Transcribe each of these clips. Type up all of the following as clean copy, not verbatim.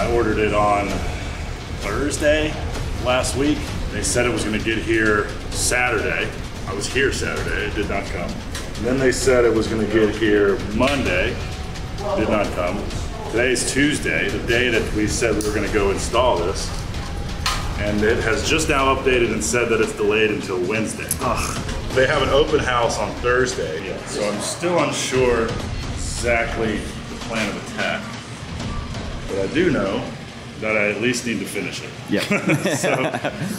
I ordered it on Thursday last week. They said it was gonna get here Saturday. I was here Saturday, it did not come. And then they said it was gonna get here Monday, did not come. Today's Tuesday, the day that we said we were gonna go install this. And it has just now updated and said that it's delayed until Wednesday. Ugh. They have an open house on Thursday, so I'm still unsure exactly the plan of attack. But I do know that I at least need to finish it. Yeah. So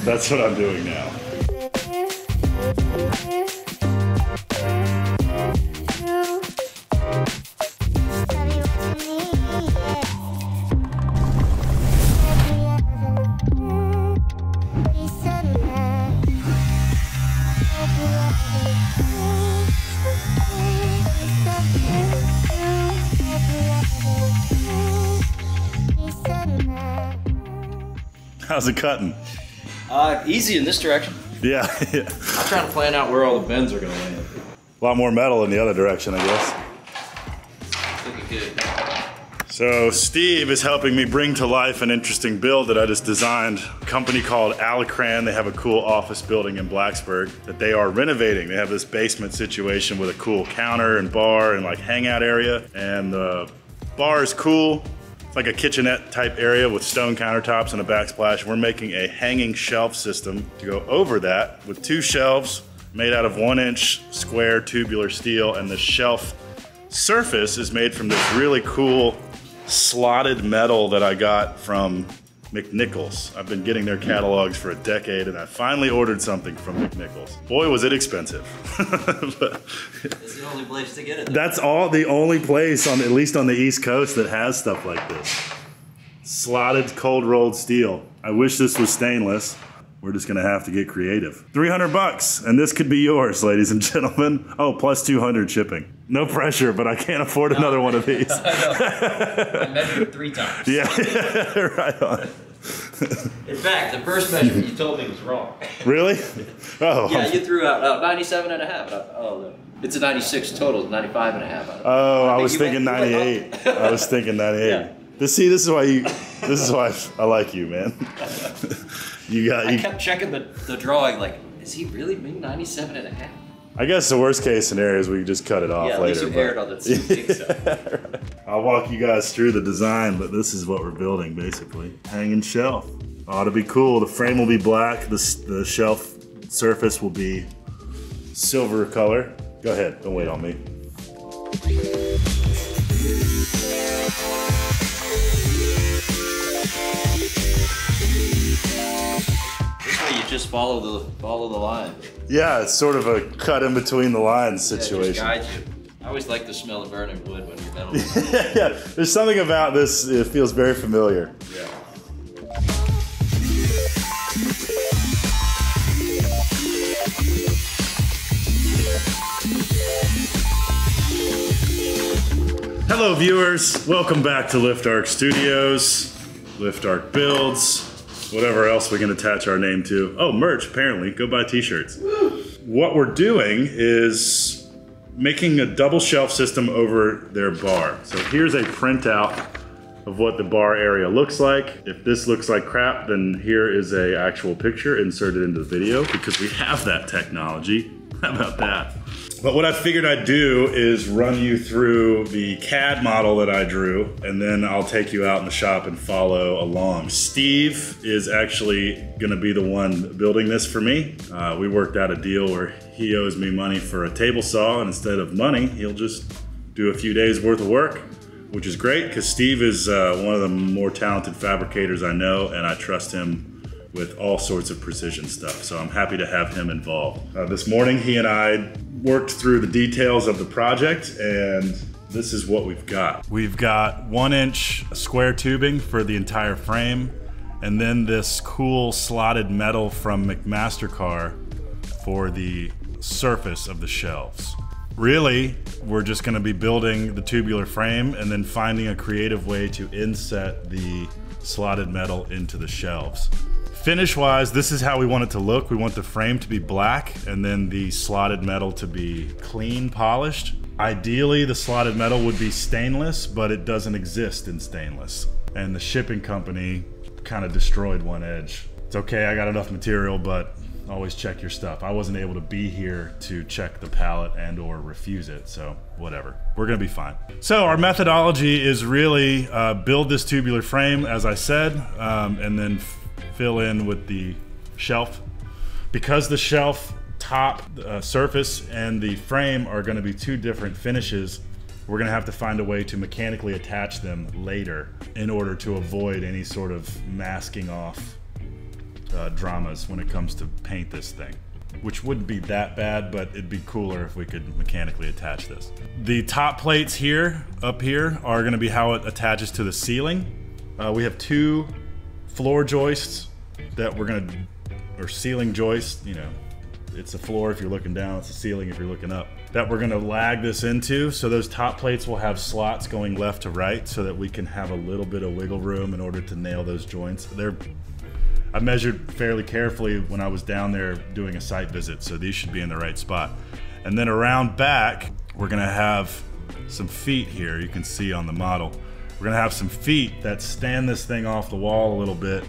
that's what I'm doing now. How's it cutting? Easy in this direction. Yeah. I'm trying to plan out where all the bends are going to land. A lot more metal in the other direction, I guess. Looking good. So Steve is helping me bring to life an interesting build that I just designed. A company called Alacran. They have a cool office building in Blacksburg that they are renovating. They have this basement situation with a cool counter and bar and like hangout area. And the bar is cool. It's like a kitchenette type area with stone countertops and a backsplash. We're making a hanging shelf system to go over that with 2 shelves made out of 1-inch square tubular steel, and the shelf surface is made from this really cool slotted metal that I got from McNichols. I've been getting their catalogs for a decade, and I finally ordered something from McNichols. Boy, was it expensive. But it's the only place to get it. that's the only place on, at least on the East Coast, that has stuff like this. Slotted cold rolled steel. I wish this was stainless. We're just gonna have to get creative. 300 bucks, and this could be yours, ladies and gentlemen. Oh, plus 200 shipping. No pressure, but I can't afford another one of these. I measured 3 times. Yeah, right on. In fact, the first measurement you told me was wrong. Really? Oh. Yeah, you threw out 97 and a half. Oh, no. It's a 96 total, 95 and a half. Oh, I was thinking 98. I was thinking 98. Yeah. This is why I like you, man. I kept checking the drawing, like, is he really mean 97 and a half? I guess the worst case scenario is we just cut it off later. Yeah, at least you aired on that big stuff. I'll walk you guys through the design, but this is what we're building, basically. Hanging shelf. Ought to be cool. The frame will be black. The shelf surface will be silver color. Go ahead, don't wait on me. You just follow the line. Yeah, it's sort of a cut in between the lines situation. Yeah, just guide you. I always like the smell of burning wood when you're metal. Yeah, there's something about this, it feels very familiar. Yeah. Hello viewers, welcome back to Lift Arc Studios, Lift Arc Builds, whatever else we can attach our name to. Oh, merch, apparently. Go buy t-shirts. What we're doing is making a double shelf system over their bar. So here's a printout of what the bar area looks like. If this looks like crap, then here is a actual picture inserted into the video because we have that technology. How about that? But what I figured I'd do is run you through the CAD model that I drew, and then I'll take you out in the shop and follow along. Steve is actually gonna be the one building this for me. We worked out a deal where he owes me money for a table saw, and instead of money, he'll just do a few days worth of work, which is great because Steve is one of the more talented fabricators I know, and I trust him with all sorts of precision stuff. So I'm happy to have him involved. This morning, he and I worked through the details of the project, and this is what we've got. We've got 1-inch square tubing for the entire frame, and then this cool slotted metal from McMaster-Carr for the surface of the shelves. Really, we're just gonna be building the tubular frame and then finding a creative way to inset the slotted metal into the shelves. Finish-wise, this is how we want it to look. We want the frame to be black and then the slotted metal to be clean polished. Ideally, the slotted metal would be stainless, but it doesn't exist in stainless. and the shipping company kind of destroyed one edge. It's okay, I got enough material, but always check your stuff. I wasn't able to be here to check the pallet and or refuse it, so whatever. We're gonna be fine. So our methodology is really build this tubular frame, as I said, and then fill in with the shelf. Because the shelf top surface and the frame are gonna be two different finishes, we're gonna have to find a way to mechanically attach them later in order to avoid any sort of masking off dramas when it comes to paint this thing, which wouldn't be that bad, but it'd be cooler if we could mechanically attach this. The top plates here, up here, are gonna be how it attaches to the ceiling. We have two floor joists that we're gonna, or ceiling joists, you know, it's a floor if you're looking down, it's a ceiling if you're looking up, that we're gonna lag this into. So those top plates will have slots going left to right so that we can have a little bit of wiggle room in order to nail those joints. I measured fairly carefully when I was down there doing a site visit, so these should be in the right spot. And then around back, we're gonna have some feet here, you can see on the model. We're gonna have some feet that stand this thing off the wall a little bit,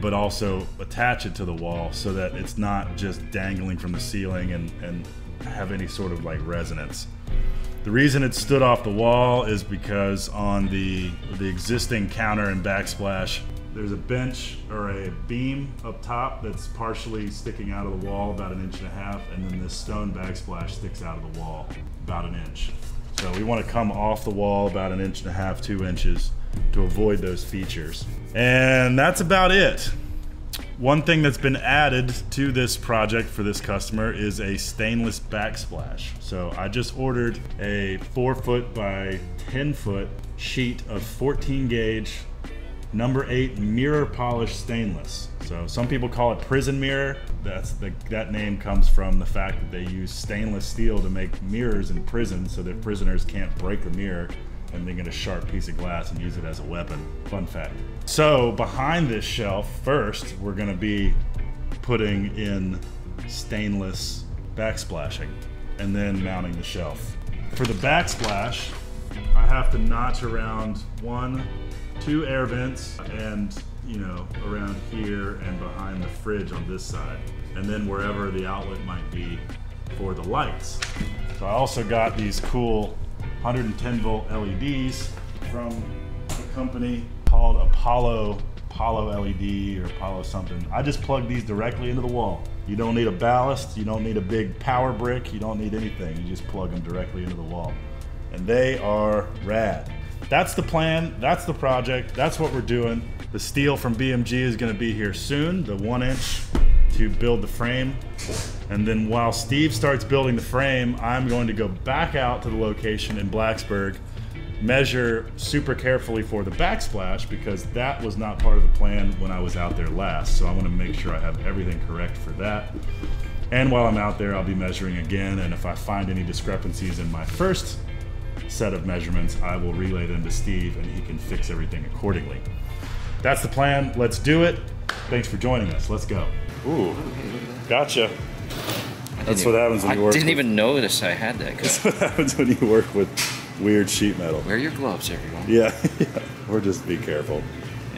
but also attach it to the wall so that it's not just dangling from the ceiling and have any sort of like resonance. The reason it stood off the wall is because on the existing counter and backsplash, there's a bench or a beam up top that's partially sticking out of the wall about 1.5 inches, and then this stone backsplash sticks out of the wall about 1 inch. So we want to come off the wall about 1.5 inches, 2 inches to avoid those features. And that's about it. One thing that's been added to this project for this customer is a stainless backsplash. So I just ordered a 4-foot by 10-foot sheet of 14 gauge number 8 mirror polished stainless. So some people call it prison mirror. That name comes from the fact that they use stainless steel to make mirrors in prison so that prisoners can't break the mirror and then get a sharp piece of glass and use it as a weapon. Fun fact. So behind this shelf, first, we're gonna be putting in stainless backsplashing and then mounting the shelf. For the backsplash, I have to notch around 2 air vents and, you know, around here and behind the fridge on this side, and then wherever the outlet might be for the lights. So I also got these cool 110 volt LEDs from a company called Apollo LED or Apollo something. I just plug these directly into the wall. You don't need a ballast, you don't need a big power brick, you don't need anything. You just plug them directly into the wall. And they are rad. That's the plan, that's the project, that's what we're doing. The steel from BMG is gonna be here soon, the 1 inch to build the frame. And then while Steve starts building the frame, I'm going to go back out to the location in Blacksburg, measure super carefully for the backsplash because that was not part of the plan when I was out there last. So I wanna make sure I have everything correct for that. And while I'm out there, I'll be measuring again, and if I find any discrepancies in my first set of measurements, I will relay them to Steve and he can fix everything accordingly. That's the plan, let's do it. Thanks for joining us, let's go. Ooh, gotcha. That's what happens when you work. I didn't even notice I had that. That's what happens when you work with weird sheet metal. Wear your gloves, everyone. Yeah, or just be careful.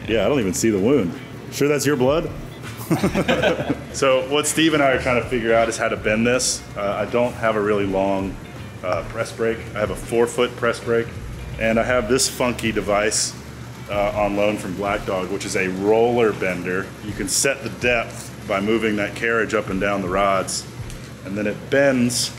Yeah, I don't even see the wound. Sure that's your blood? So what Steve and I are trying to figure out is how to bend this. I don't have a really long press brake. I have a 4-foot press brake, and I have this funky device on loan from Black Dog, which is a roller bender. You can set the depth by moving that carriage up and down the rods, and then it bends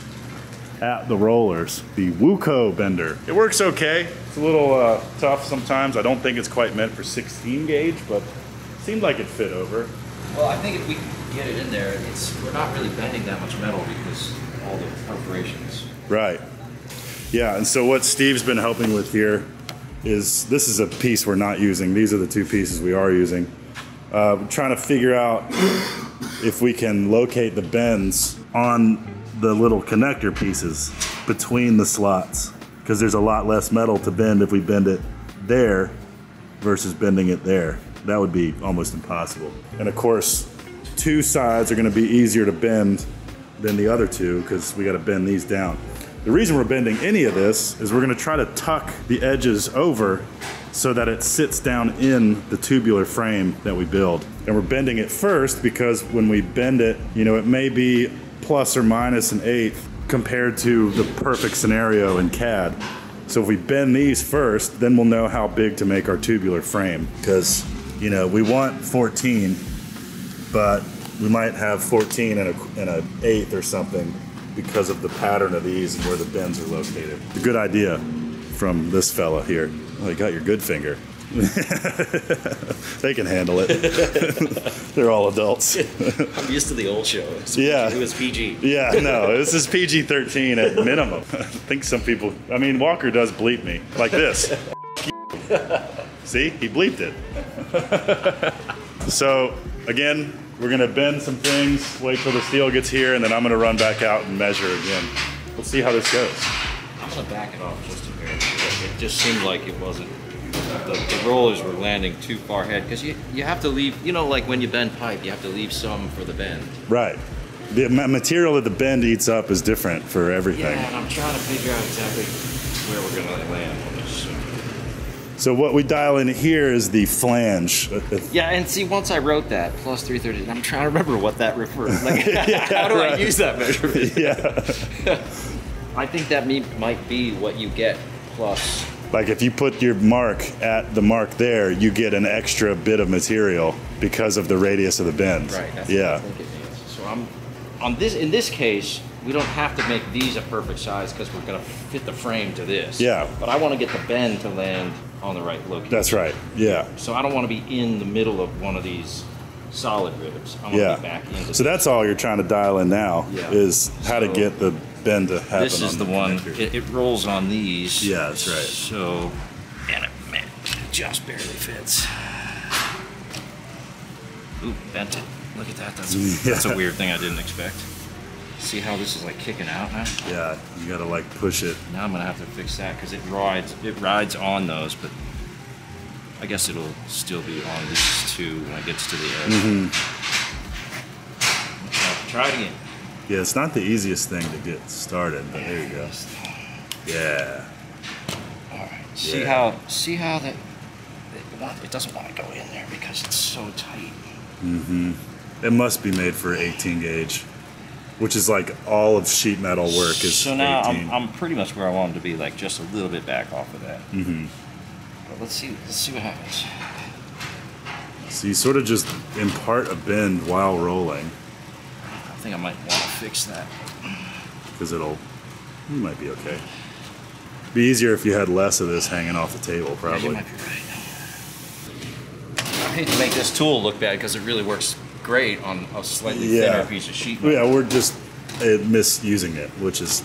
at the rollers. The Wuco bender. It works okay. It's a little tough sometimes. I don't think it's quite meant for 16 gauge, but it seemed like it fit over. Well, I think if we can get it in there, we're not really bending that much metal because all the perforations. Right. Yeah, and so what Steve's been helping with here is, this is a piece we're not using. These are the 2 pieces we are using. We're trying to figure out if we can locate the bends on the little connector pieces between the slots, because there's a lot less metal to bend if we bend it there versus bending it there. That would be almost impossible. And of course, 2 sides are gonna be easier to bend than the other 2 because we gotta bend these down. The reason we're bending any of this is we're gonna try to tuck the edges over so that it sits down in the tubular frame that we build. And we're bending it first because when we bend it, you know, it may be plus or minus an eighth compared to the perfect scenario in CAD. So if we bend these first, then we'll know how big to make our tubular frame. Because, you know, we want 14, but we might have 14 and an eighth or something because of the pattern of these and where the bends are located. A good idea from this fella here. Oh, you got your good finger. They can handle it. They're all adults. I'm used to the old show. Yeah. It was PG. Yeah, no, this is PG-13 at minimum. I think some people, I mean, Walker does bleep me like this. See, he bleeped it. So, again, we're gonna bend some things, wait till the steel gets here, and then I'm gonna run back out and measure again. Let's see how this goes. I'm gonna back it off just a bit. It just seemed like it wasn't. The rollers were landing too far ahead because you have to leave. You know, like when you bend pipe, you have to leave some for the bend. Right. The material that the bend eats up is different for everything. Yeah, and I'm trying to figure out exactly where we're gonna land on this. So what we dial in here is the flange. Yeah, and see, once I wrote that plus 330, I'm trying to remember what that refers. Like, how do I use that measurement? Yeah. I think that might be what you get plus. Like if you put your mark at the mark there, you get an extra bit of material because of the radius of the bend. Right. That's yeah. what I think it means. So in this case, we don't have to make these a perfect size because we're gonna fit the frame to this. Yeah. But I want to get the bend to land on the right location. That's right. Yeah. So I don't want to be in the middle of one of these solid ribs. I want to be back into. So that's all you're trying to dial in now is how to get the bend to happen. This is the one. It rolls on these. Yeah, that's right. So, and it just barely fits. Ooh, bent it. Look at that. That's a weird thing I didn't expect. See how this is like kicking out now? Yeah, you gotta like push it. Now I'm gonna have to fix that because it rides on those, but I guess it'll still be on these two when it gets to the edge. Try it again. Yeah, it's not the easiest thing to get started, but there you go. Yeah. All right. See how that it doesn't want to go in there because it's so tight. It must be made for 18 gauge, which is like all of sheet metal work is. So now 18. I'm pretty much where I want them to be, like just a little bit back off of that. But let's see what happens. So you sort of just impart a bend while rolling. I think I might want to fix that. Because you might be okay. Be easier if you had less of this hanging off the table, probably. Yeah, you might be right. I hate to make this tool look bad because it really works great on a slightly thinner piece of sheet metal. Yeah, we're just misusing it, which is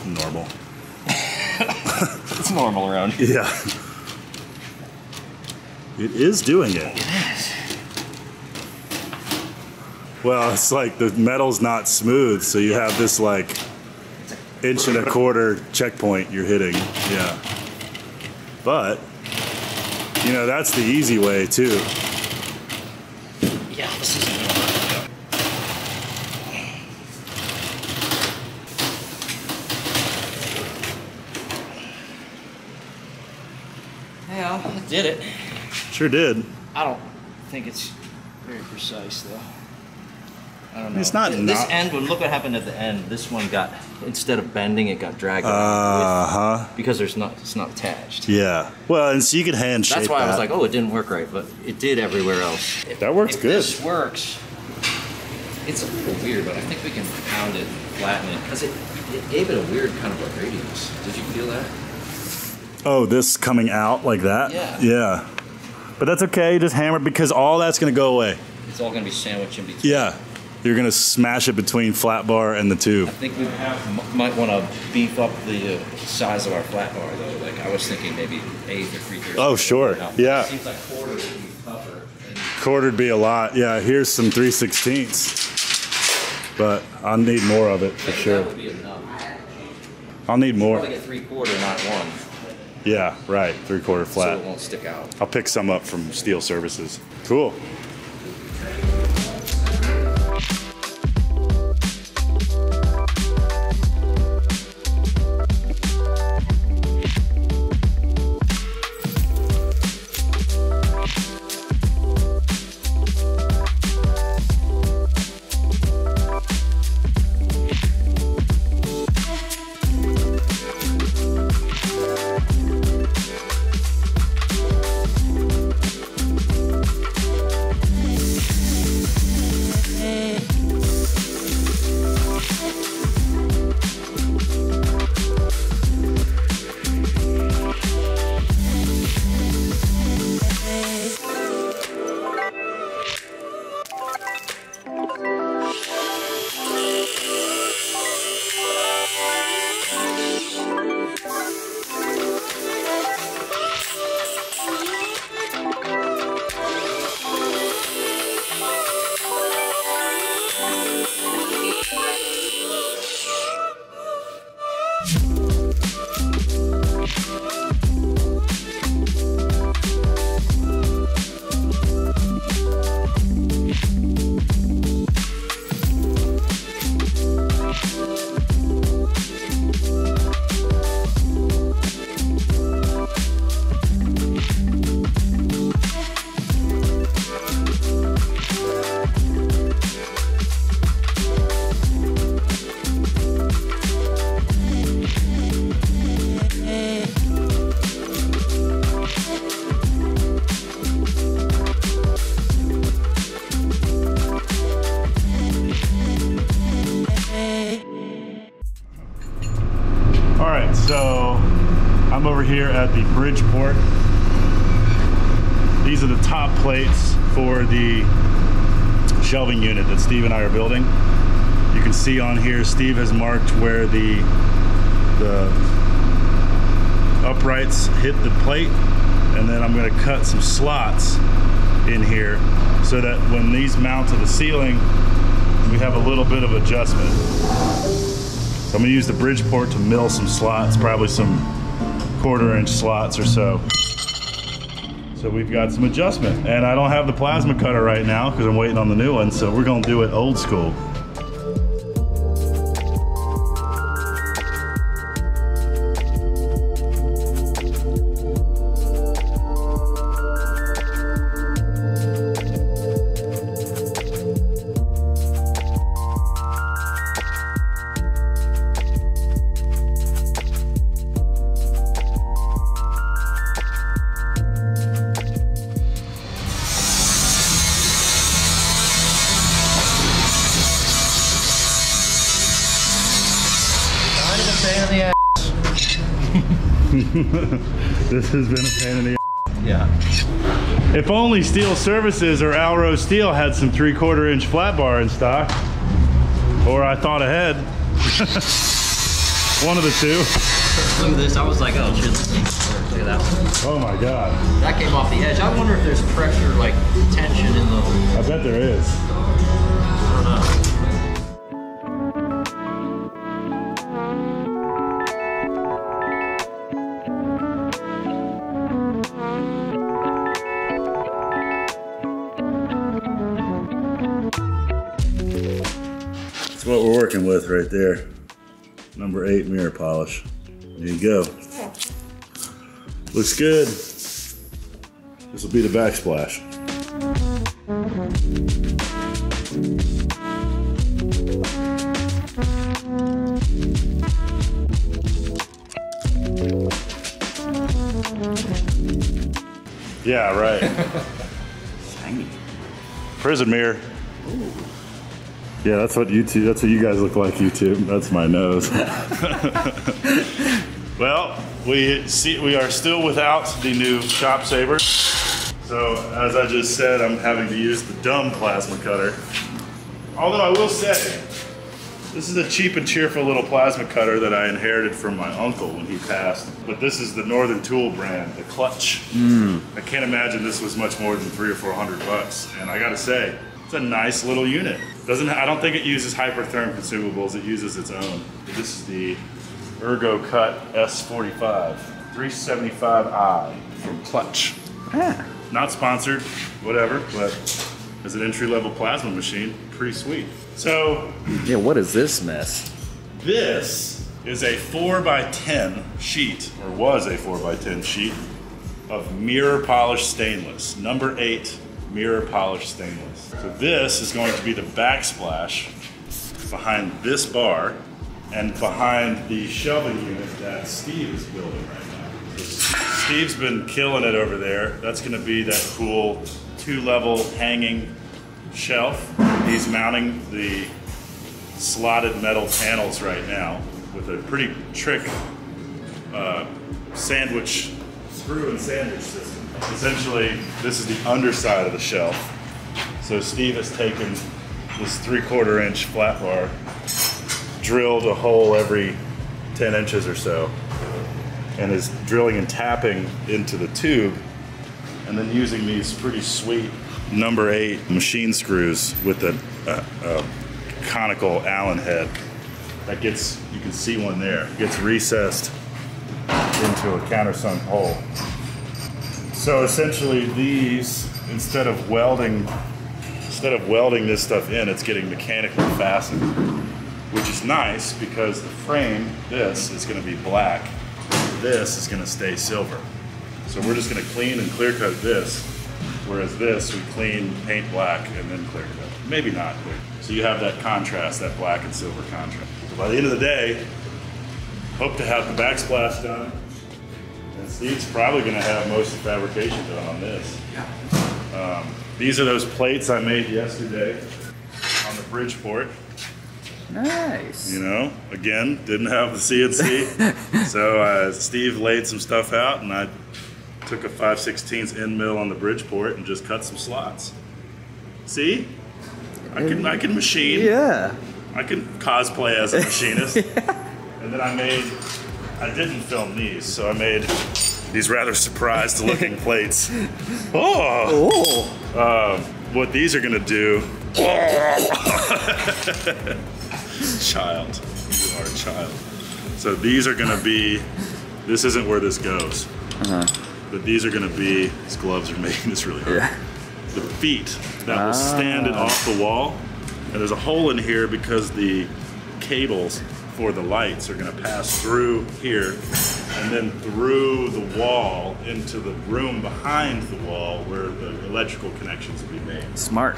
normal. It's normal around here. Yeah. It is doing it. It is. Well, it's like the metal's not smooth, so you have this like 1.25 inch checkpoint you're hitting. Yeah. But, you know, that's the easy way too. Yeah, this isn't gonna work. Well, I did it. Sure did. I don't think it's very precise though. I don't know. It's not. This end one. Look what happened at the end. This one got, instead of bending, it got dragged around because it's not attached. Yeah. Well, and so you could hand shape. That's why I was like, oh, it didn't work right, but it did everywhere else. That works good. If this works, it's a little weird, but I think we can pound it, flatten it, because it gave it a weird kind of a radius. Did you feel that? Oh, this coming out like that? Yeah. Yeah. But that's okay. Just hammer it because all that's going to go away. It's all going to be sandwiched in between. Yeah. You're going to smash it between flat bar and the tube. I think we might want to beef up the size of our flat bar, though. Like, I was thinking maybe 8 or 3/3. Oh, sure. Yeah. It seems like quarter would be tougher. Quarter'd be a lot. Yeah, here's some 3/16. But I'll need more of it for sure. That would be enough. I'll need more. Probably get 3/4, not 1. Yeah, right. 3/4 flat. So it won't stick out. I'll pick some up from Steel Services. Cool. at the Bridgeport. These are the top plates for the shelving unit that Steve and I are building. You can see on here, Steve has marked where the uprights hit the plate, and then I'm going to cut some slots in here so that when these mount to the ceiling, we have a little bit of adjustment. So I'm going to use the Bridgeport to mill some slots, probably some 1/4-inch slots or so. So we've got some adjustment, and I don't have the plasma cutter right now because I'm waiting on the new one, so we're going to do it old school. This has been a pain in the ass. Yeah. If only Steel Services or Alro Steel had some 3/4-inch flat bar in stock. Or I thought ahead. One of the two. Look at this. I was like, oh shit, look at that one. Oh my God. That came off the edge. I wonder if there's pressure, like tension in the... I bet there is. I don't know. That's what we're working with right there. Number 8 mirror polish. There you go. Looks good. This will be the backsplash. Yeah, right. Shiny. Prison mirror. Ooh. Yeah, that's what YouTube. That's what you guys look like, YouTube. That's my nose. Well, we are still without the new Chop Saber. So as I just said, I'm having to use the dumb plasma cutter. Although I will say, this is a cheap and cheerful little plasma cutter that I inherited from my uncle when he passed. But this is the Northern Tool brand, the Clutch. I can't imagine this was much more than $300 or $400. And I gotta say, it's a nice little unit. I don't think it uses Hypertherm consumables, it uses its own. This is the Ergo Cut S45 375i from Clutch. Ah. Not sponsored, whatever, but as an entry-level plasma machine, pretty sweet. So, Yeah, what is this mess? this is a 4x10 sheet, or was a 4x10 sheet, of mirror polished stainless, number 8 mirror polished stainless. So this is going to be the backsplash behind this bar and behind the shelving unit that Steve is building right now. So Steve's been killing it over there. That's going to be that cool 2-level hanging shelf. He's mounting the slotted metal panels right now with a pretty trick sandwich, screw and sandwich system. Essentially, this is the underside of the shelf. So Steve has taken this 3/4-inch flat bar, drilled a hole every 10 inches or so, and is drilling and tapping into the tube, and then using these pretty sweet number 8 machine screws with a conical Allen head that gets, you can see one there, gets recessed into a countersunk hole. So essentially these, instead of welding this stuff in, it's getting mechanically fastened, which is nice because the frame, this is going to be black, this is going to stay silver. So we're just going to clean and clear coat this, whereas this we clean, paint black, and then clear coat. Maybe not clear. So you have that contrast, that black and silver contrast. So by the end of the day, hope to have the backsplash done. And Steve's probably going to have most of the fabrication done on this. These are those plates I made yesterday on the Bridgeport. Nice. You know, again, didn't have the CNC. So Steve laid some stuff out, and I took a 5/16 end mill on the Bridgeport and just cut some slots. See? I can machine. Yeah. I can cosplay as a machinist. And then I didn't film these, so I made these rather surprised looking plates. Oh! What these are gonna do, child, you are a child. So these are gonna be, this isn't where this goes, but these are gonna be, these gloves are making this really hard. Yeah. The feet that will stand it off the wall. And there's a hole in here because the cables for the lights are gonna pass through here and then through the wall into the room behind the wall where the electrical connections will be made. Smart.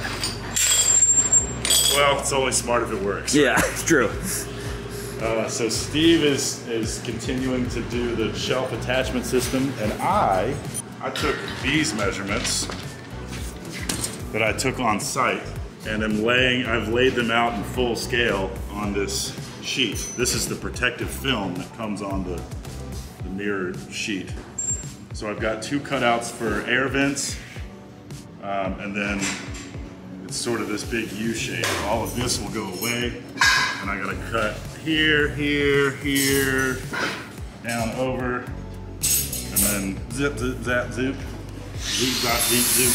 Well, it's only smart if it works. Yeah, it's true. So Steve is continuing to do the shelf attachment system, and I took these measurements that I took on site, and I've laid them out in full scale on this sheet. This is the protective film that comes on the mirrored sheet. So I've got 2 cutouts for air vents, and then it's sort of this big U shape. All of this will go away, and I gotta cut here, here, here, down over, and then zip, zip, zap, zoop, zoop, zap, zoop, zoop.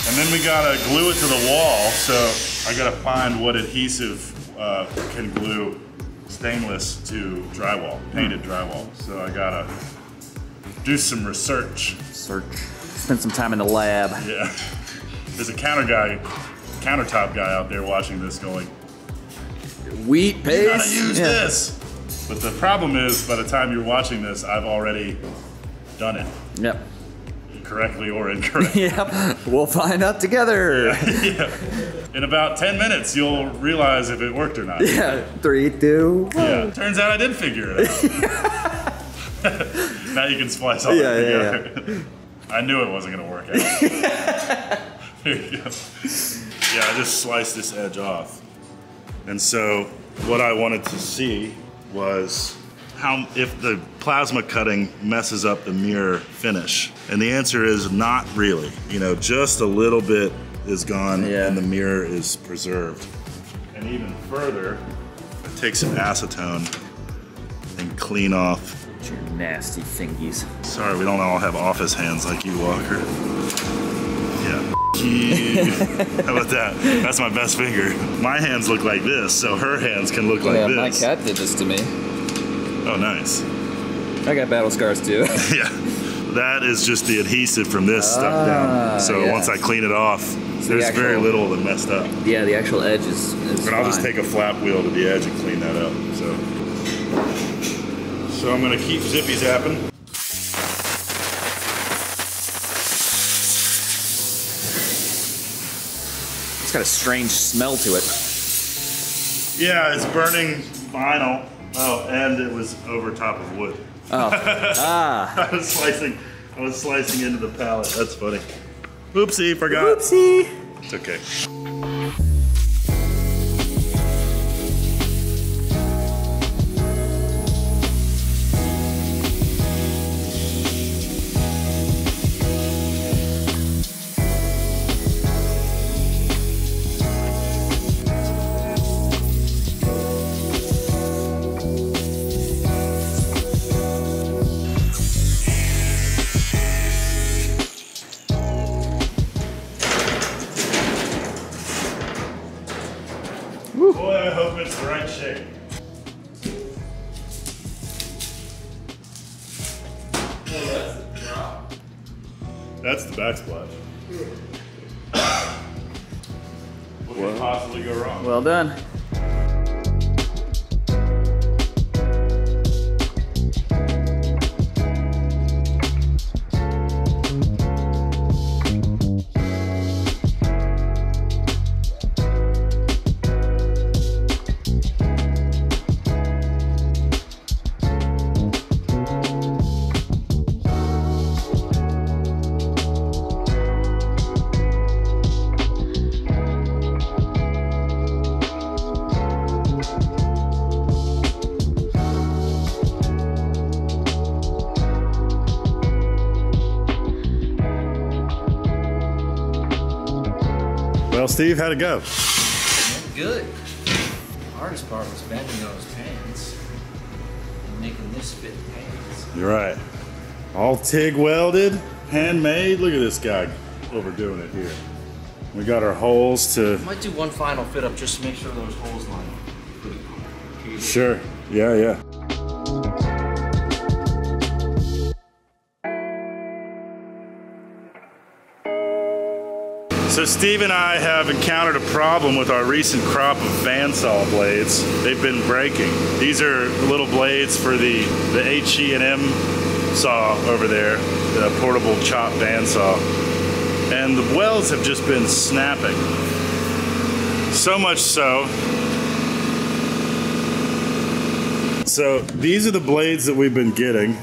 And then we gotta glue it to the wall, so I gotta find what adhesive can glue stainless to drywall, painted drywall. So I gotta do some research. Spend some time in the lab. Yeah. There's a countertop guy out there watching this going, Wheat paste. you gotta use this. But the problem is, by the time you're watching this, I've already done it. Yep. Correctly or incorrectly. Yep. We'll find out together. Yeah. In about 10 minutes, you'll realize if it worked or not. Yeah. 3, 2, 1. Yeah. Turns out I did figure it out. Now you can splice all that together. I knew it wasn't gonna work out. There you go. Yeah, I just sliced this edge off. And so what I wanted to see was if the plasma cutting messes up the mirror finish. And the answer is not really. You know, just a little bit is gone and the mirror is preserved. And even further, I take some acetone and clean off. Your nasty fingies. Sorry, we don't all have office hands like you, Walker. Yeah. How about that? That's my best finger. My hands look like this, so her hands can look like this. My cat did this to me. Oh, nice. I got battle scars too. Yeah. That is just the adhesive from this stuck down. So once I clean it off, there's very little that messed up. Yeah, the actual edge is But I'll just take a flap wheel to the edge and clean that up. So I'm gonna keep zippy zapping. It's got a strange smell to it. Yeah, it's burning vinyl. Oh, and it was over top of wood. Oh. I was slicing into the pallet. That's funny. Oopsie, forgot. Oopsie. It's okay. Boy, I hope it's the right shape. That's the backsplash. What could possibly go wrong? Well done. Well, Steve, how'd it go? Good. The hardest part was bending those pans and making this fit pans. You're right. All TIG welded, handmade. Look at this guy overdoing it here. We got our holes to... Might do one final fit up just to make sure those holes line up. Sure. Yeah, yeah. So Steve and I have encountered a problem with our recent crop of bandsaw blades. They've been breaking. These are little blades for the H&M saw over there, the portable chop bandsaw. And the welds have just been snapping. So much so. So these are the blades that we've been getting.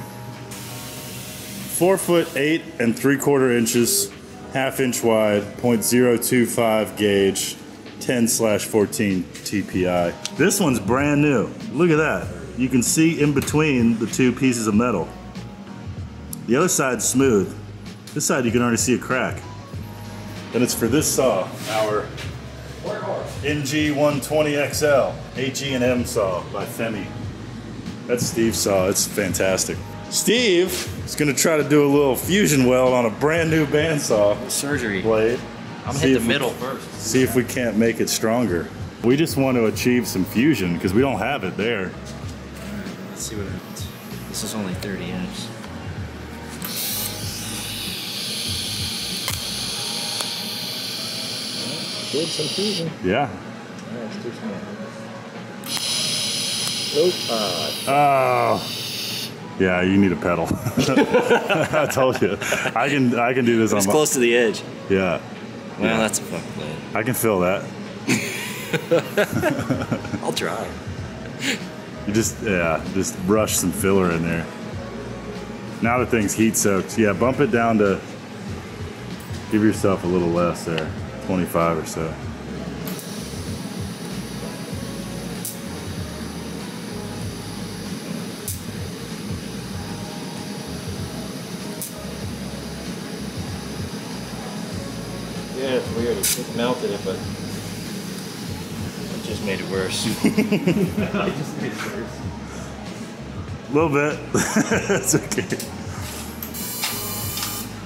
4 foot 8 3/4 inches. 1/2 inch wide, 0.025 gauge, 10/14 TPI. This one's brand new. Look at that. You can see in between the two pieces of metal. The other side's smooth. This side you can already see a crack. And it's for this saw, our NG120XL H&M saw by Femi. That's Steve's saw. It's fantastic. Steve is going to try to do a little fusion weld on a brand new bandsaw Surgery. blade. I'm gonna hit the middle first. See if we can't make it stronger. We just want to achieve some fusion because we don't have it there. Let's see what happens. This is only 30 inches. Did some fusion. Yeah. That's too small. Oh. Yeah, you need a pedal. I told you. I can do this on It's my... close to the edge. Yeah. Well, Yeah. that's a fuck blade. I can feel that. I'll try. You just brush some filler in there. Now the thing's heat soaked. Yeah, bump it down to, give yourself a little less there, 25 or so. Yeah, it's weird. It melted it, but it just made it worse. A little bit. It's okay.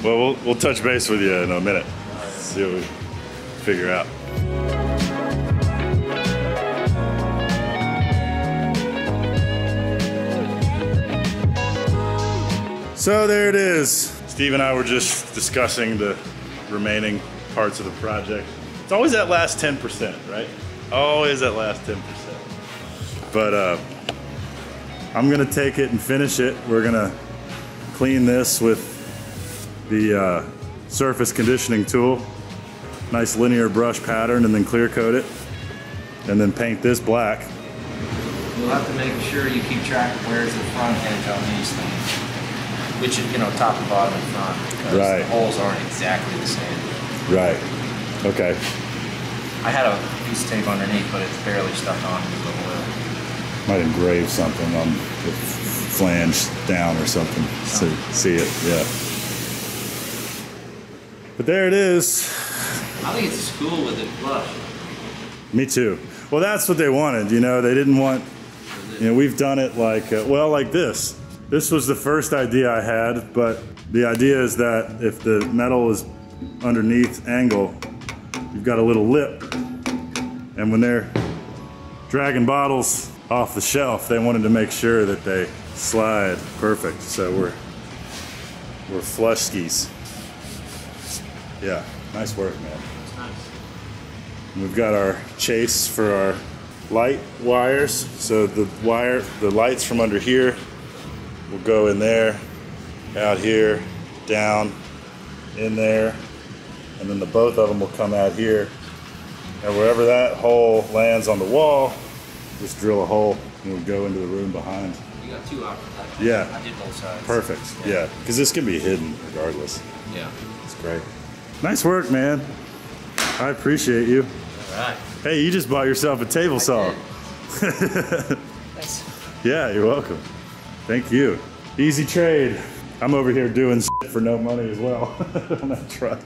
Well, we'll touch base with you in a minute. See what we figure out. So there it is. Steve and I were just discussing the remaining parts of the project. It's always that last 10%, right? Always that last 10%. But I'm gonna take it and finish it. We're gonna clean this with the surface conditioning tool. Nice linear brush pattern, and then clear coat it. And then paint this black. You'll have to make sure you keep track of where's the front edge on these things. Which is, top and bottom and front. Because Right. the holes aren't exactly the same. Right. Okay. I had a piece of tape underneath, but it's barely stuck on with the hole. Might engrave something on the flange down or something. So see it, yeah. But there it is. I think it's cool with it flush. Me too. Well, that's what they wanted. They didn't want. We've done it like like this. This was the first idea I had, but the idea is that if the metal is underneath angle, you've got a little lip, and when they're dragging bottles off the shelf, they wanted to make sure that they slide perfect. So we're flush skis. Yeah, nice work, man. It's nice. And we've got our chase for our light wires. So the lights from under here will go in there, out here, down, in there, and then both of them will come out here. And wherever that hole lands on the wall, just drill a hole and we'll go into the room behind. You got two options. Yeah. I did both sides. Perfect. Yeah, because this can be hidden regardless. Yeah. It's great. Nice work, man. I appreciate you. All right. Hey, you just bought yourself a table saw. Thanks. Yeah, you're welcome. Thank you. Easy trade. I'm over here doing shit for no money as well on that truck.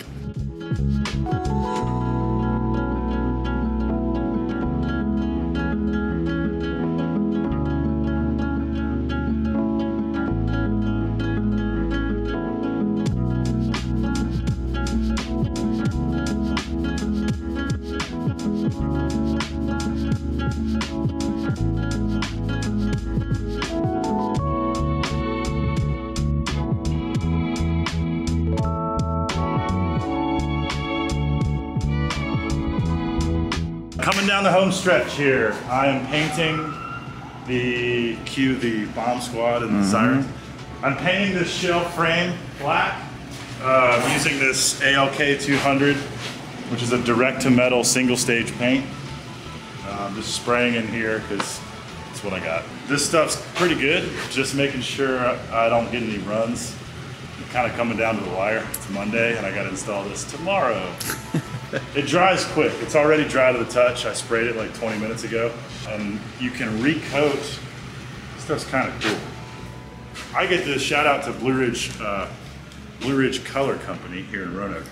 Coming down the home stretch here, I am painting the bomb squad and the sirens. I'm painting this shell frame black using this ALK 200, which is a direct to metal single stage paint. I'm just spraying in here because that's what I got. This stuff's pretty good, just making sure I don't get any runs. I'm kind of coming down to the wire. It's Monday and I got to install this tomorrow. It dries quick. It's already dry to the touch. I sprayed it like 20 minutes ago. And you can recoat. This stuff's kind of cool. I get to shout out to Blue Ridge Color Company here in Roanoke.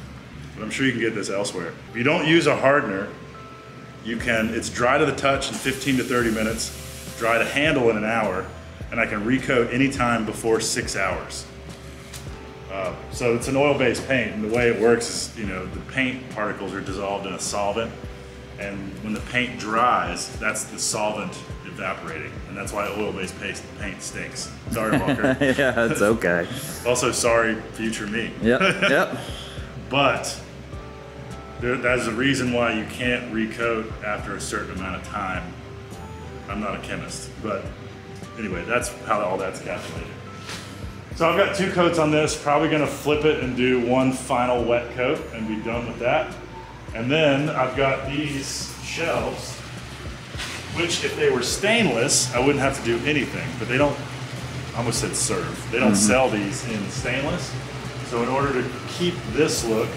But I'm sure you can get this elsewhere. If you don't use a hardener, it's dry to the touch in 15 to 30 minutes, dry to handle in an hour, and I can recoat anytime before 6 hours. So it's an oil-based paint, and the way it works is, the paint particles are dissolved in a solvent, and when the paint dries, that's the solvent evaporating, and that's why oil-based paint stinks. Sorry, Walker. Yeah, it's okay. Also, sorry, future me. Yep. But that's the reason why you can't recoat after a certain amount of time. I'm not a chemist, but anyway, that's how all that's calculated. So I've got 2 coats on this, probably gonna flip it and do one final wet coat and be done with that. And then I've got these shelves, which if they were stainless, I wouldn't have to do anything, but they don't, I almost said serve. They don't sell these in stainless. So in order to keep this look,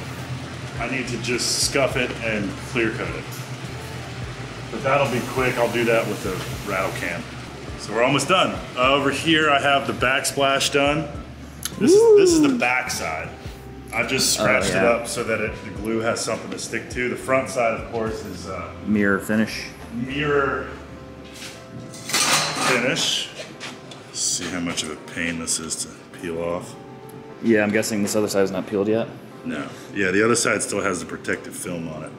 I need to just scuff it and clear coat it. But that'll be quick, I'll do that with the rattle can. So we're almost done. Over here I have the backsplash done. This is the back side. I've just scratched it up so that the glue has something to stick to. The front side, of course, is Mirror finish. Mirror finish. Let's see how much of a pain this is to peel off. Yeah, I'm guessing this other side is not peeled yet. No. Yeah, the other side still has the protective film on it.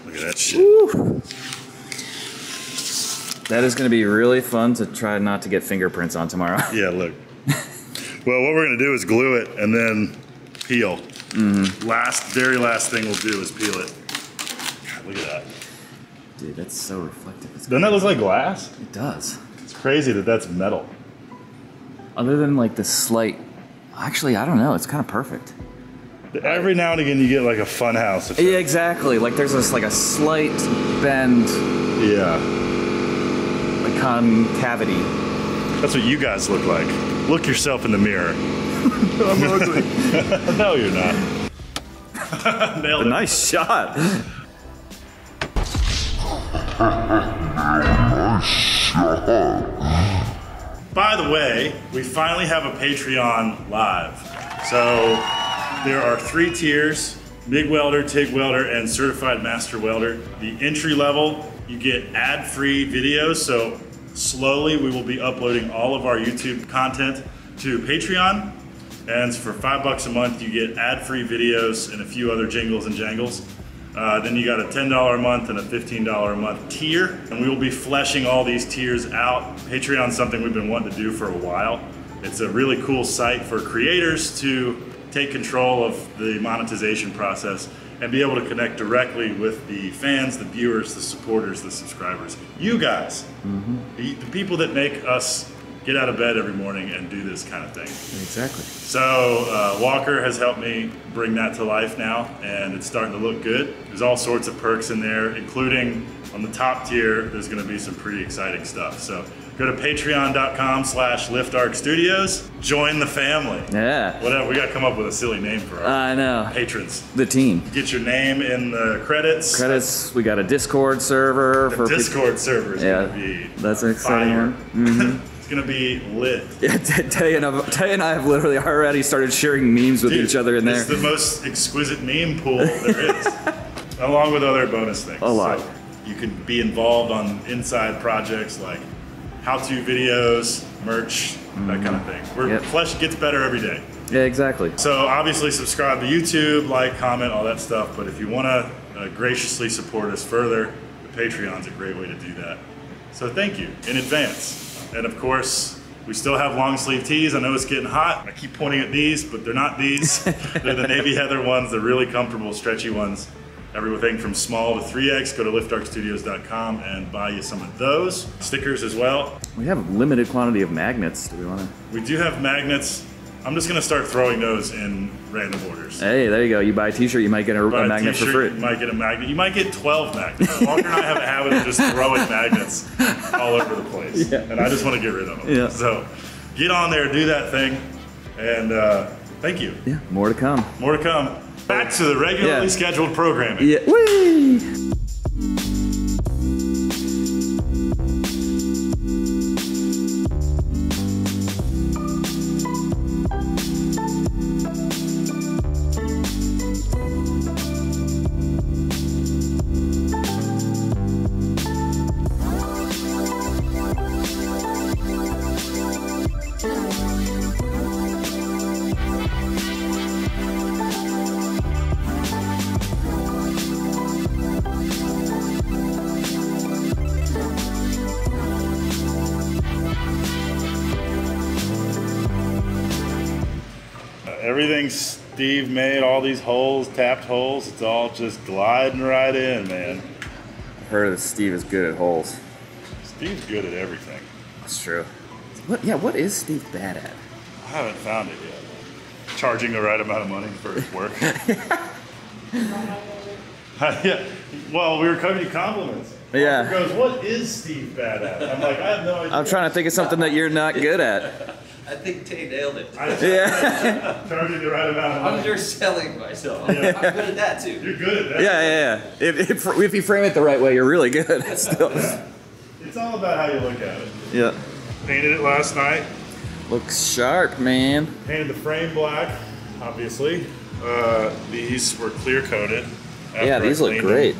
Look at that shit. Woo. That is going to be really fun to try not to get fingerprints on tomorrow. Yeah, look. Well, what we're going to do is glue it and then peel. Very last thing we'll do is peel it. God, look at that. Dude, that's so reflective. Doesn't that look like glass? It does. It's crazy that that's metal. Other than like the slight, actually, I don't know. It's kind of perfect. Every now and again you get like a fun house effect. Yeah, exactly. Like there's this like a slight bend. Yeah. Like concavity. That's what you guys look like. Look yourself in the mirror. I'm ugly. No, you're not. Nailed it. Nice shot. By the way, we finally have a Patreon live. So there are 3 tiers: MIG welder, TIG welder, and certified master welder. The entry level, you get ad-free videos. So slowly we will be uploading all of our YouTube content to Patreon. And for $5 a month, you get ad-free videos and a few other jingles and jangles. Then you got a $10 a month and a $15 a month tier. And we will be fleshing all these tiers out. Patreon's something we've been wanting to do for a while. It's a really cool site for creators to take control of the monetization process and be able to connect directly with the fans, the viewers, the supporters, the subscribers. You guys, the people that make us get out of bed every morning and do this kind of thing. Exactly. So Walker has helped me bring that to life now, and it's starting to look good. There's all sorts of perks in there, including on the top tier, there's gonna be some pretty exciting stuff. So go to patreon.com/LiftArcStudios, join the family. Yeah. Whatever, we gotta come up with a silly name for our I know. patrons. The team. Get your name in the credits. Credits. We got a Discord server The for Discord server is gonna be that's an exciting fire. one. It's gonna be lit. Yeah, Tay and I have literally already started sharing memes with Dude, each other in there. It's the most exquisite meme pool there is, along with other bonus things. A lot. So you can be involved on inside projects like how-to videos, merch, that kind of thing. Yep. Flesh gets better every day. Yeah, exactly. So obviously subscribe to YouTube, like, comment, all that stuff. But if you want to graciously support us further, the Patreon's a great way to do that. So thank you in advance. And of course, we still have long sleeve tees. I know it's getting hot. I keep pointing at these, but they're not these. They're the navy heather ones. They're really comfortable, stretchy ones. Everything from small to 3X. Go to liftarcstudios.com and buy you some of those. Stickers as well. We have a limited quantity of magnets. Do we want to? We do have magnets. I'm just gonna start throwing those in random orders. Hey, there you go. You buy a t-shirt, you might get a magnet for free. You might get a magnet. You might get 12 magnets. Walker and I have a habit of just throwing magnets all over the place. Yeah. And I just want to get rid of them. Yeah. So get on there, do that thing, and thank you. Yeah, more to come. More to come. Back to the regularly scheduled programming. Yeah. Whee! Everything Steve made, all these holes, tapped holes, it's all just gliding right in, man. I've heard that Steve is good at holes. Steve's good at everything. That's true. What is Steve bad at? I haven't found it yet. Charging the right amount of money for his work. Yeah. Well, we were covering you compliments. Yeah. He goes, what is Steve bad at? I'm like, I have no idea. I'm trying to think of something that you're not good at. I think Tay nailed it. Yeah. Charging the right amount of money. Underselling myself. Yeah. I'm good at that too. You're good at that. Yeah. If you frame it the right way, you're really good. Still. It's all about how you look at it. Yeah. Painted it last night. Looks sharp, man. Painted the frame black, obviously. These were clear coated. Yeah, these look great.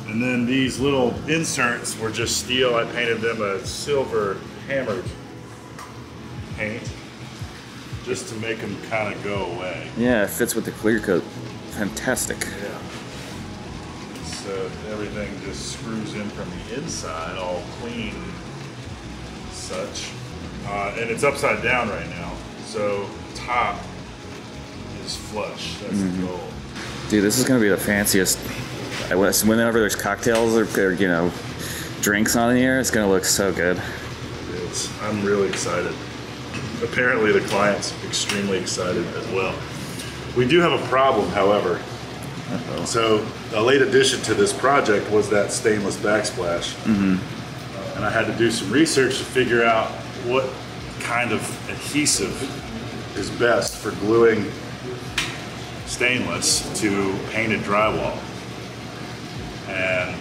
And then these little inserts were just steel. I painted them a silver hammered paint just to make them kind of go away. Yeah, it fits with the clear coat. Fantastic. Yeah. So everything just screws in from the inside, all clean, such. And it's upside down right now, so top is flush. That's the goal. Dude, this is gonna be the fanciest. Whenever there's cocktails or drinks on here, it's gonna look so good. I'm really excited. Apparently the client's extremely excited as well. We do have a problem, however. So a late addition to this project was that stainless backsplash. And I had to do some research to figure out what kind of adhesive is best for gluing stainless to painted drywall. And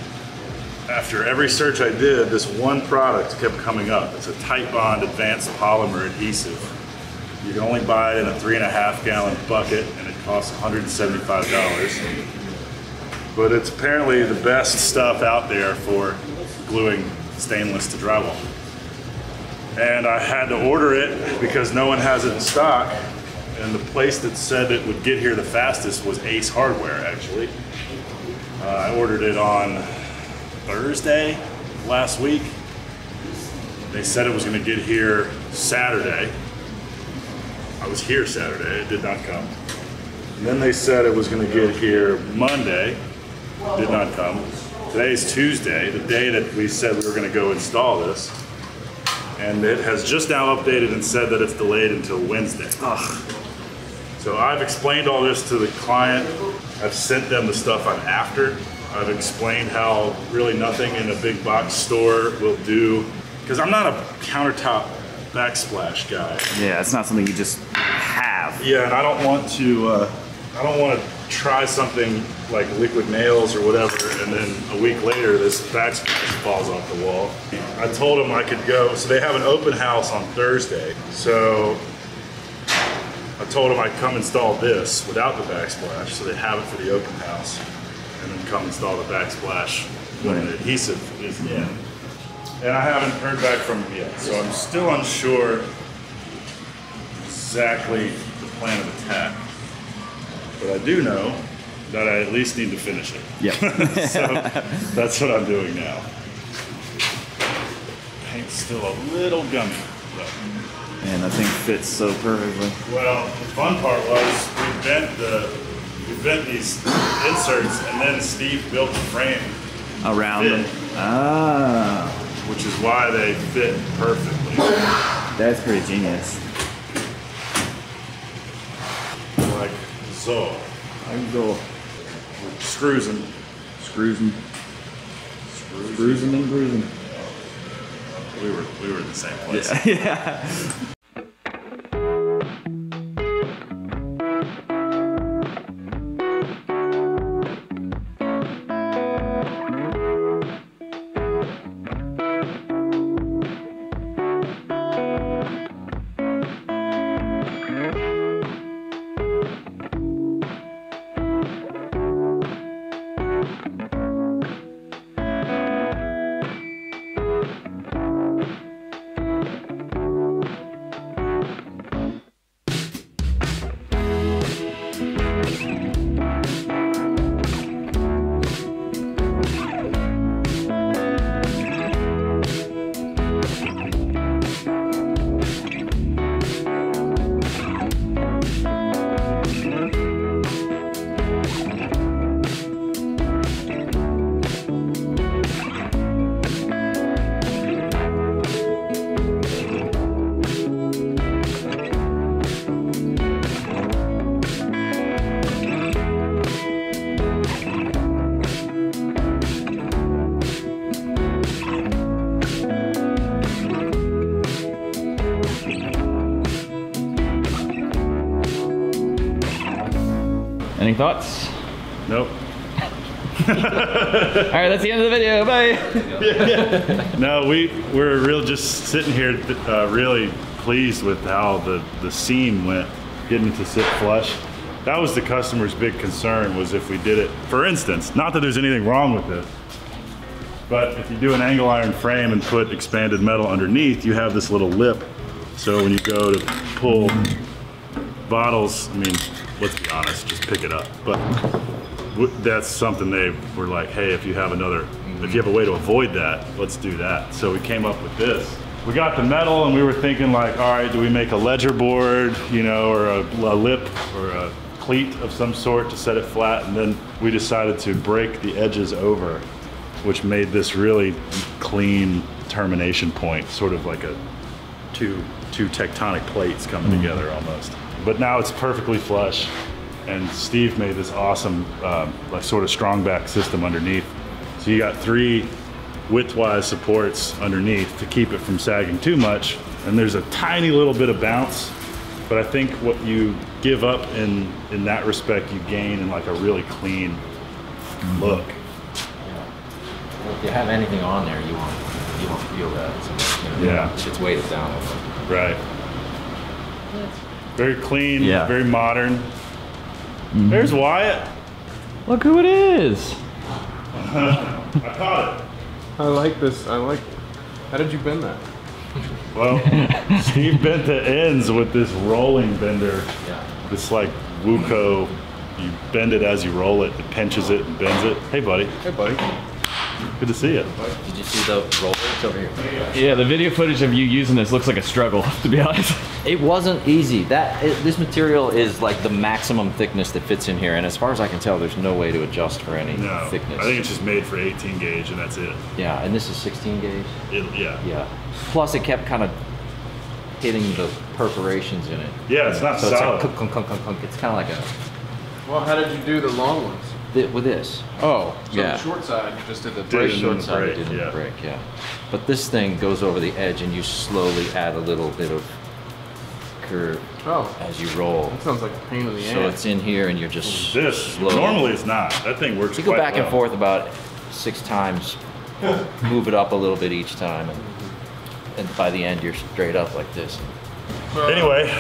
after every search I did, this one product kept coming up. It's a Titebond advanced polymer adhesive. You can only buy it in a 3.5 gallon bucket and it costs $175. But it's apparently the best stuff out there for gluing stainless to drywall. And I had to order it because no one has it in stock. And the place that said it would get here the fastest was Ace Hardware, actually. I ordered it on Thursday last week. They said it was going to get here Saturday. I was here Saturday, it did not come. And then they said it was going to get here Monday, did not come. Today's Tuesday, the day that we said we were going to go install this. And it has just now updated and said that it's delayed until Wednesday. Ugh. So I've explained all this to the client. I've sent them the stuff I'm after. I've explained how really nothing in a big box store will do, because I'm not a countertop backsplash guy. Yeah, it's not something you just have. Yeah, and I don't want to try something like liquid nails or whatever, and then a week later this backsplash falls off the wall. I told them I could go, so they have an open house on Thursday, so I told them I'd come install this without the backsplash, so they have it for the open house, and then come install the backsplash when the adhesive is in. And I haven't heard back from them yet, so I'm still unsure. exactly the plan of attack. But I do know that I at least need to finish it. Yeah. So that's what I'm doing now. Paint's still a little gummy. But. Man, that thing fits so perfectly. Well, the fun part was we bent these inserts, and then Steve built a frame Around them. Ah. which is why they fit perfectly. That's pretty genius. Like so. I'm go. Screws and Screws and bruising. we were in the same place. Yeah. Any thoughts? Nope. All right, that's the end of the video. Bye. No, we're just sitting here really pleased with how the seam went, getting to sit flush. That was the customer's big concern, was if we did it, for instance, not that there's anything wrong with it, but if you do an angle iron frame and put expanded metal underneath, you have this little lip. So when you go to pull bottles, I mean, let's be honest, just pick it up. But that's something they were like, hey, if you have a way to avoid that, let's do that. So we came up with this. We got the metal and we were thinking like, all right, do we make a ledger board, you know, or a lip or a cleat of some sort to set it flat? And then we decided to break the edges over, which made this really clean termination point, sort of like a two tectonic plates coming together almost. But now it's perfectly flush, and Steve made this awesome like sort of strong back system underneath. So you got 3 widthwise supports underneath to keep it from sagging too much, and there's a tiny little bit of bounce, but I think what you give up in that respect, you gain in like a really clean look. If you have anything on there, you won't feel that. So, you know, Yeah. it's weighted down a little. Right. Very clean, Yeah. very modern. There's Wyatt. Look who it is. I caught it. I like this. I like. How did you bend that? Well, Steve bent the ends with this rolling bender. Yeah. This like Wuco, you bend it as you roll it, it pinches it and bends it. Hey buddy, Hey, buddy. good to see you. Did you see the roller? It's over here. Yeah, the video footage of you using this looks like a struggle, to be honest. It wasn't easy. This material is like the maximum thickness that fits in here, and as far as I can tell, there's no way to adjust for any No, thickness. I think it's just made for 18 gauge and that's it. Yeah, and this is 16 gauge. Yeah. Yeah. Plus, it kept kind of hitting the perforations in it. Yeah, it's not So it's solid. like kunk, kunk, kunk, kunk, kunk. It's kind of like Well, how did you do the long ones? with this. Oh, so Yeah. the short side you just did the Did break. it. Short the side break, didn't yeah. break, yeah. But this thing goes over the edge, and you slowly add a little bit of curve Oh, as you roll. that sounds like a pain in the So ass. it's in here, and you're just This, slowly. normally it's not. That thing works You go quite back and well. forth about 6 times, move it up a little bit each time, and by the end you're straight up like this. Anyway,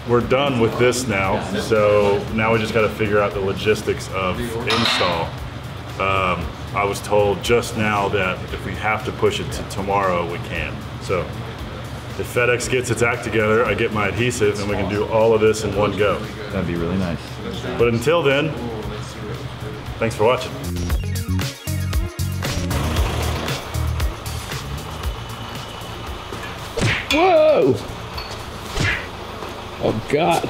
we're done with this now, so now we just got to figure out the logistics of install. I was told just now that if we have to push it to tomorrow, we can. So If FedEx gets its act together, I get my adhesive and we can do all of this in one go. That'd be really nice. But until then, thanks for watching. Whoa! Oh God.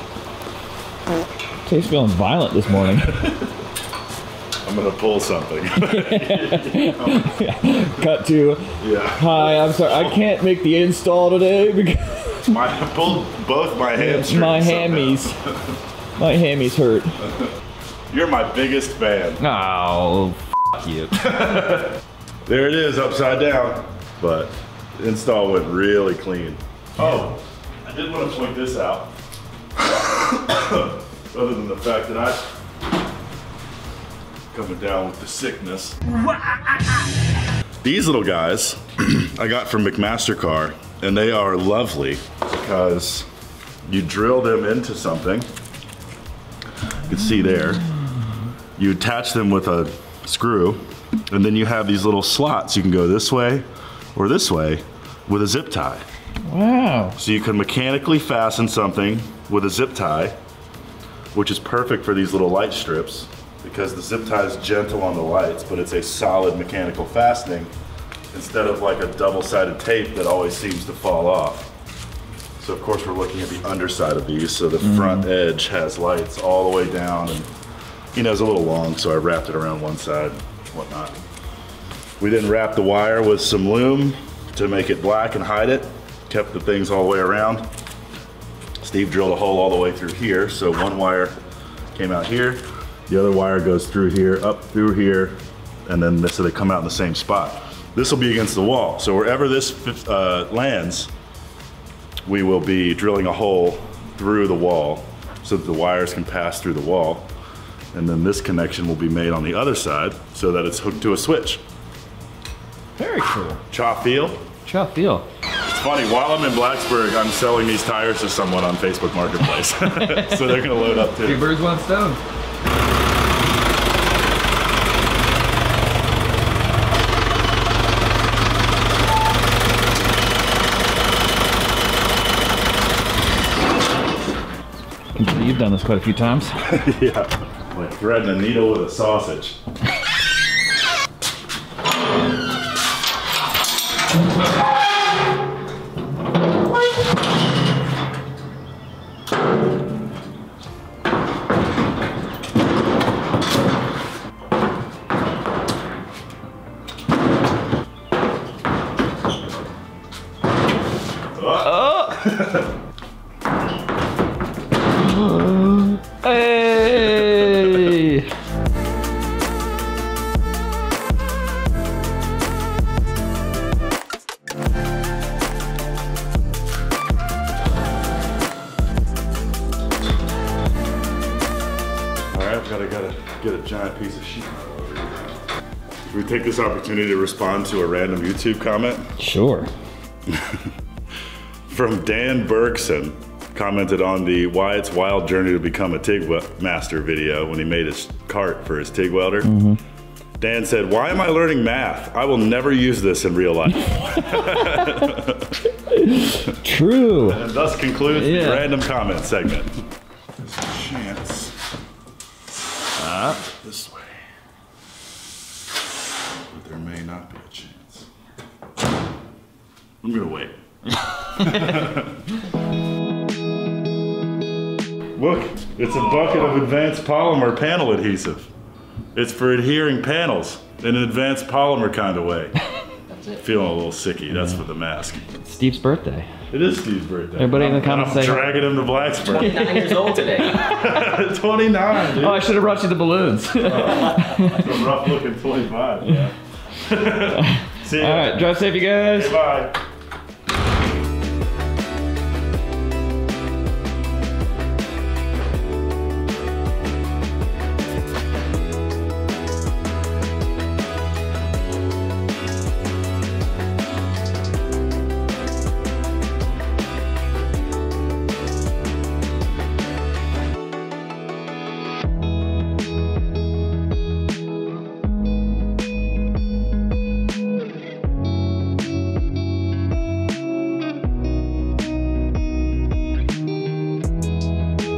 Tate's feeling violent this morning. I'm gonna pull something. Cut to, Yeah. hi, I'm sorry, I can't make the install today because I pulled both my hamstrings. my somehow. my hammies hurt. You're my biggest fan. Oh, f you. There it is, upside down. But the install went really clean. Oh, I did want to point this out. Other than the fact that I'm coming down with the sickness. These little guys I got from McMaster-Carr, and they are lovely because you drill them into something. You can see there. You attach them with a screw, and then you have these little slots. You can go this way or this way with a zip tie. Wow. So you can mechanically fasten something with a zip tie, which is perfect for these little light strips because the zip tie is gentle on the lights, but it's a solid mechanical fastening instead of like a double-sided tape that always seems to fall off. So of course we're looking at the underside of these, so the front edge has lights all the way down, and you know, it's a little long, so I wrapped it around one side, whatnot. We then wrapped the wire with some loom to make it black and hide it. Kept the things all the way around. Steve drilled a hole all the way through here, so one wire came out here, the other wire goes through here, up through here, and then so they come out in the same spot. This will be against the wall, so wherever this lands, we will be drilling a hole through the wall so that the wires can pass through the wall, and then this connection will be made on the other side so that it's hooked to a switch. Very cool. Chop feel. Chop feel. It's funny, while I'm in Blacksburg, I'm selling these tires to someone on Facebook Marketplace. So they're gonna load up Two too. birds, one stone. You've done this quite a few times. Yeah, like threading a needle with a sausage. Hey! Alright, gotta get a giant piece of sheet metal over here. Should we take this opportunity to respond to a random YouTube comment? Sure. From Dan Bergson, commented on the Why It's Wild Journey to Become a TIG Master video when he made his cart for his TIG welder. Dan said, "Why am I learning math? I will never use this in real life." True. And thus concludes the Yeah. random comment segment. There's a chance. This way. But there may not be a chance. I'm gonna wait. Look, it's a bucket of advanced polymer panel adhesive. It's for adhering panels in an advanced polymer kind of way. That's it. Feeling a little sicky, that's for the mask. Steve's birthday. It is Steve's birthday. Everybody in the comments I'm say- dragging him to Blacksburg. 29 years old today. 29, dude. Oh, I should have brought you the balloons. A rough looking 25, yeah. See ya. All right, drive safe, you guys. Bye.